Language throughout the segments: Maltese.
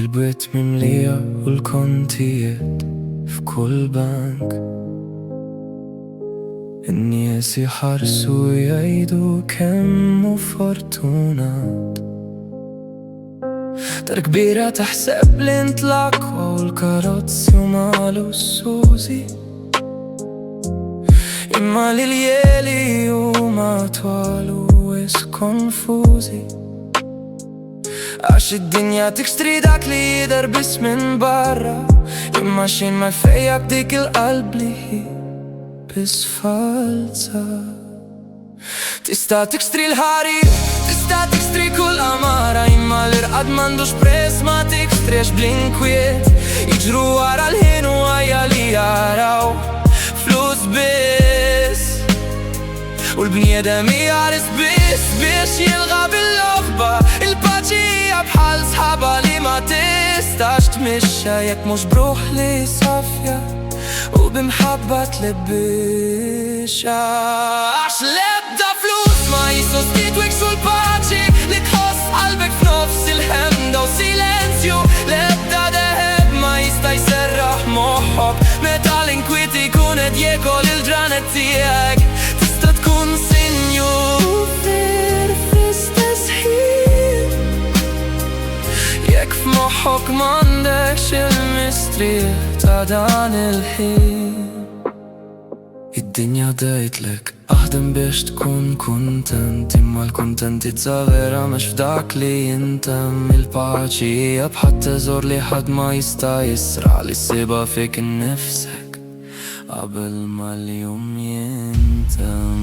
البيت مملية والكونتيات في كل بنك، الناس يحرسوا ويعيدوا كم فورتونات. كبيرة تحسب الانطلاق والكاراتسي ومالو السوزي، إما لليالي وما طوالو ويس كونفوزي. عاش الدنيا تشتري داك لي يدربس من برا، إما شين ما فيك ديك القلب لي بس فالسا. تستا تشتري الهاري، تستا تشتري كل أمارة، إما الرقد مندوش بريس ما تشتريش بلينكويت. يجروا ورا الهين ويا لي يراو فلوس بس، والبنيادم يعرس بس باش يلغى باللغبة. الباتشي بحال صحابها لي ما تستاش تمشى، ياك مش بروح لي صافية وبمحبة تلبشها. عش لبدا فلوس ما يسوستيت ويكسو الباتشي، اللي تحس قلبك في نفس الهمدة وسيلنسيو. لبدا دهب ما يستا يسرح محك، متى الانكويت يكون ديكو للجرانة تياك. تستا تكون سينيور فيرفس تسحيل، ياك في محك ماندكش المستريح تعدان الحين. الدنيا دايتلك أخدم باش تكون كونتنت، إما الكونتنت يتصغر مش فداك لي ينتم. الباتشي بحتى زور لي حد ما يستا يسرع للسيبا فيك نفسك قبل ما اليوم ينتم.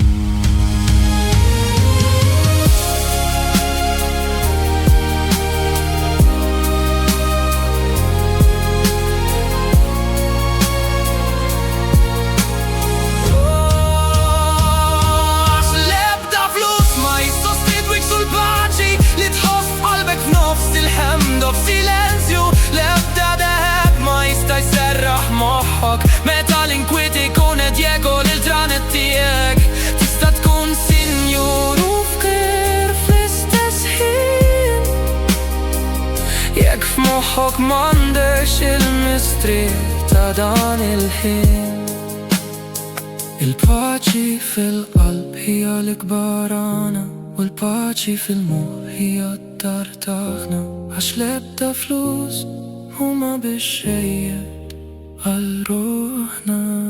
لبدا دهب ما يستا يسرح محك، متى الانكويت يكون ديكو للجرانة تياك. تستا تكون سينيور وفكر فلس تسحيل، ياك في محك ماندكش المستريح تعدان الحين. الباتشي في القلب هي الكبرانة، والباتشي في المخ هي الدار تاخنا. عش لبدا فلوس وما بالشيء الروحنا.